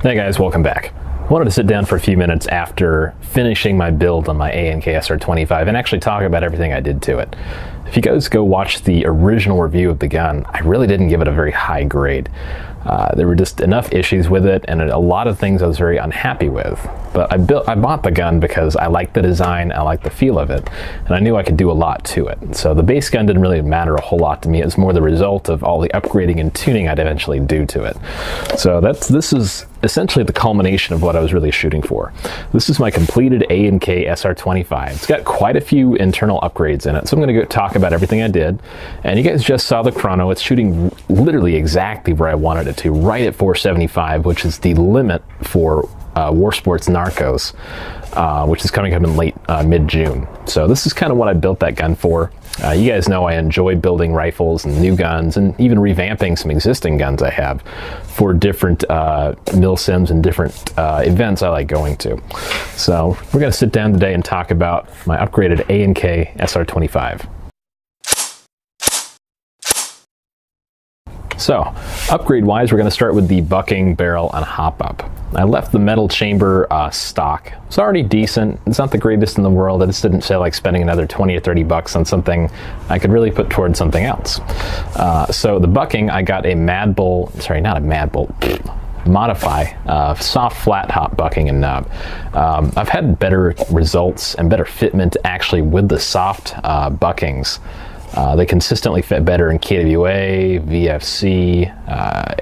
Hey guys, welcome back. I wanted to sit down for a few minutes after finishing my build on my A&K SR25 and actually talk about everything I did to it. If you guys go watch the original review of the gun, I really didn't give it a very high grade. There were just enough issues with it and a lot of things I was very unhappy with. But I bought the gun because I liked the design, I liked the feel of it, and I knew I could do a lot to it. So the base gun didn't really matter a whole lot to me. It was more the result of all the upgrading and tuning I'd eventually do to it. So this is essentially the culmination of what I was really shooting for. This is my completed A&K SR25. It's got quite a few internal upgrades in it, so I'm going to go talk about everything I did. And you guys just saw the chrono. It's shooting literally exactly where I wanted it to, right at 475, which is the limit for War Sports Narcos, which is coming up in late mid-June. So this is kind of what I built that gun for. You guys know I enjoy building rifles and new guns and even revamping some existing guns I have for different mil sims and different events I like going to. So we're going to sit down today and talk about my upgraded A&K SR25. So, upgrade-wise, we're going to start with the bucking, barrel, and hop-up. I left the metal chamber stock. It's already decent. It's not the greatest in the world. I just didn't feel like spending another 20 or 30 bucks on something I could really put towards something else. So the bucking, I got a Mad Bull, sorry, not a Mad Bull, Modify, soft flat top bucking and knob. I've had better results and better fitment actually with the soft buckings. They consistently fit better in KWA, VFC,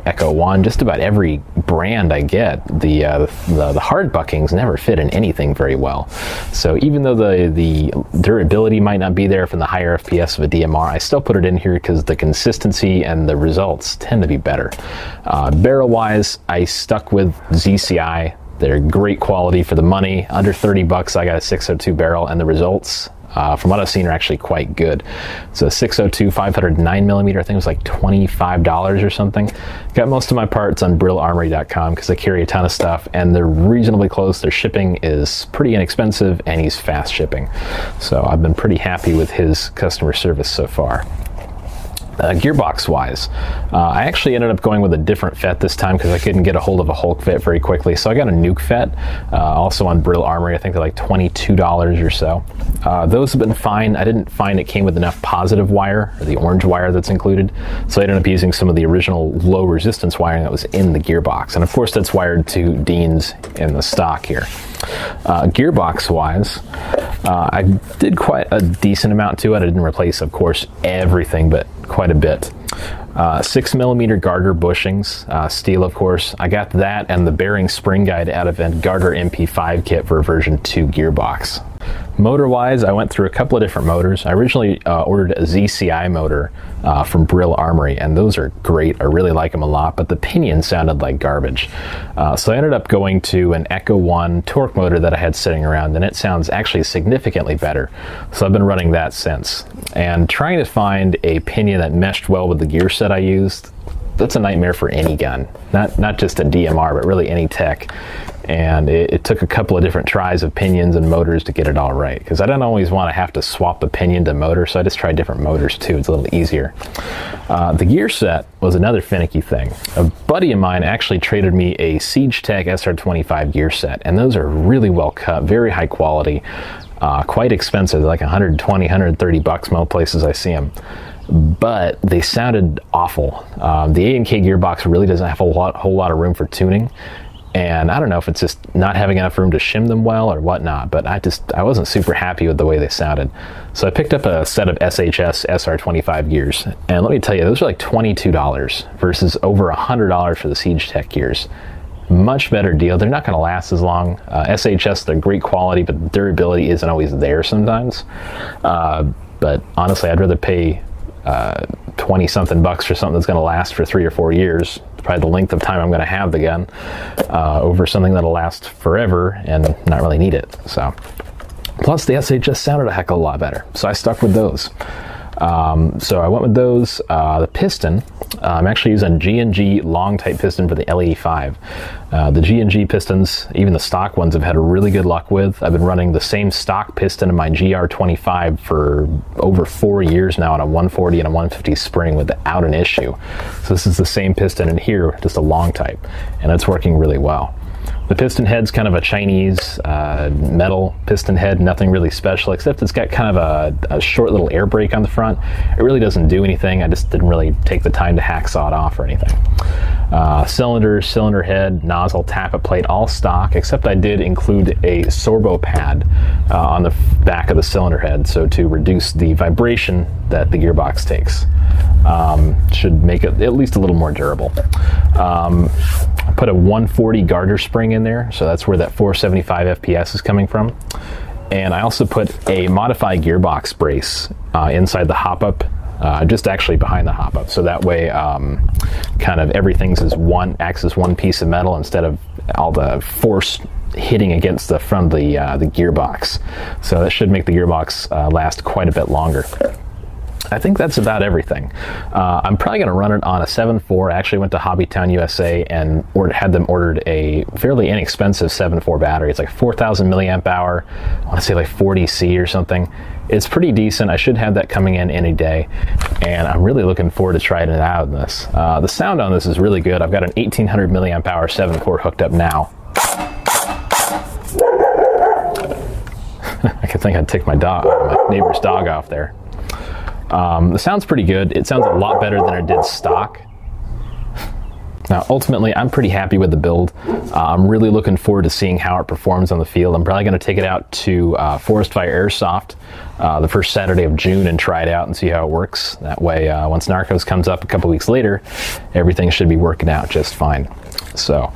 Echo One, just about every brand I get. The hard buckings never fit in anything very well. So even though the durability might not be there from the higher FPS of a DMR, I still put it in here because the consistency and the results tend to be better. Barrel-wise, I stuck with ZCI. They're great quality for the money. Under 30 bucks, I got a 602 barrel, and the results from what I've seen are actually quite good. So 602 509mm, I think it was like $25 or something. Got most of my parts on brillarmory.com because I carry a ton of stuff and they're reasonably close. Their shipping is pretty inexpensive and he's fast shipping. So I've been pretty happy with his customer service so far. Gearbox wise, I actually ended up going with a different FET this time because I couldn't get a hold of a Hulk FET very quickly. So I got a Nuke FET, also on Brill Armory. I think they're like $22 or so. Those have been fine. I didn't find it came with enough positive wire, or the orange wire that's included. So I ended up using some of the original low resistance wiring that was in the Gearbox. And of course that's wired to Dean's in the stock here. Gearbox wise, I did quite a decent amount to it. I didn't replace, of course, everything, but quite a bit. 6mm Garter bushings, steel of course. I got that and the bearing spring guide out of a Garter MP5 kit for version 2 Gearbox. Motor wise, I went through a couple of different motors. I originally ordered a ZCI motor from Brill Armory, and those are great. I really like them a lot, but the pinion sounded like garbage. So I ended up going to an Echo One torque motor that I had sitting around, and it sounds actually significantly better. So I've been running that since. And trying to find a pinion that meshed well with the gear set I used, that's a nightmare for any gun. Not just a DMR, but really any tech. And it took a couple of different tries of pinions and motors to get it all right, because I don't always want to have to swap the pinion to motor, so I just tried different motors too. It's a little easier. The gear set was another finicky thing. A buddy of mine actually traded me a Siege Tech SR25 gear set, and those are really well cut, very high quality, quite expensive, like 120, 130 bucks most places I see them. But they sounded awful. The A&K Gearbox really doesn't have a whole lot of room for tuning. And I don't know if it's just not having enough room to shim them well or whatnot, but I wasn't super happy with the way they sounded. So I picked up a set of SHS SR25 gears, and let me tell you, those are like $22 versus over $100 for the Siege Tech gears. Much better deal. They're not going to last as long. SHS, they're great quality, but the durability isn't always there sometimes. But honestly, I'd rather pay 20-something bucks for something that's going to last for 3 or 4 years, probably the length of time I'm going to have the gun, over something that'll last forever and not really need it. So, plus the SHS sounded a heck of a lot better, so I stuck with those. So I went with those. The piston, I'm actually using G&G long type piston for the L85. The G&G pistons, even the stock ones, I've had really good luck with. I've been running the same stock piston in my GR25 for over 4 years now on a 140 and a 150 spring without an issue. So this is the same piston in here, just a long type, and it's working really well. The piston head's kind of a Chinese metal piston head, nothing really special, except it's got kind of a short little air brake on the front. It really doesn't do anything. I just didn't really take the time to hacksaw it off or anything. Cylinder, cylinder head, nozzle, tappet plate, all stock, except I did include a sorbo pad on the back of the cylinder head, so to reduce the vibration that the gearbox takes. Should make it at least a little more durable. I put a 140 garter spring in there, so that's where that 475 FPS is coming from. And I also put a modified gearbox brace inside the hop-up, just actually behind the hop-up, so that way kind of everything's acts as one piece of metal instead of all the force hitting against the front of the gearbox. So that should make the gearbox last quite a bit longer. I think that's about everything. I'm probably going to run it on a 7.4. I actually went to Hobbytown USA and had them ordered a fairly inexpensive 7.4 battery. It's like 4,000 milliamp hour. I want to say like 40C or something. It's pretty decent. I should have that coming in any day, and I'm really looking forward to trying it out in this. The sound on this is really good. I've got an 1,800 milliamp hour 7.4 hooked up now. I think I'd take my neighbor's dog off there. The sound's pretty good. It sounds a lot better than it did stock. Now, ultimately, I'm pretty happy with the build. I'm really looking forward to seeing how it performs on the field. I'm probably going to take it out to Forest Fire Airsoft the first Saturday of June and try it out and see how it works. That way, once Narcos comes up a couple weeks later, everything should be working out just fine. So,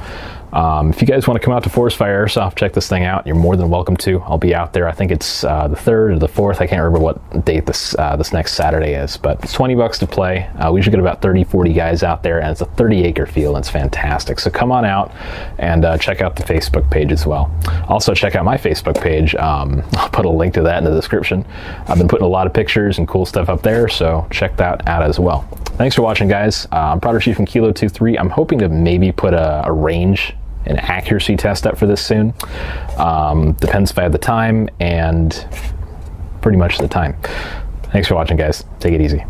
if you guys want to come out to Forest Fire Airsoft, check this thing out, you're more than welcome to. I'll be out there. I think it's the 3rd or the 4th. I can't remember what date this next Saturday is, but it's 20 bucks to play. We usually get about 30-40 guys out there, and it's a 30-acre field, and it's fantastic. So come on out and check out the Facebook page as well. Also, check out my Facebook page. I'll put a link to that in the description. I've been putting a lot of pictures and cool stuff up there, so check that out as well. Thanks for watching, guys. I'm Prodigy Chief from Kilo 23. I'm hoping to maybe put a range an accuracy test up for this soon. Depends if I have the time, and pretty much the time. Thanks for watching, guys. Take it easy.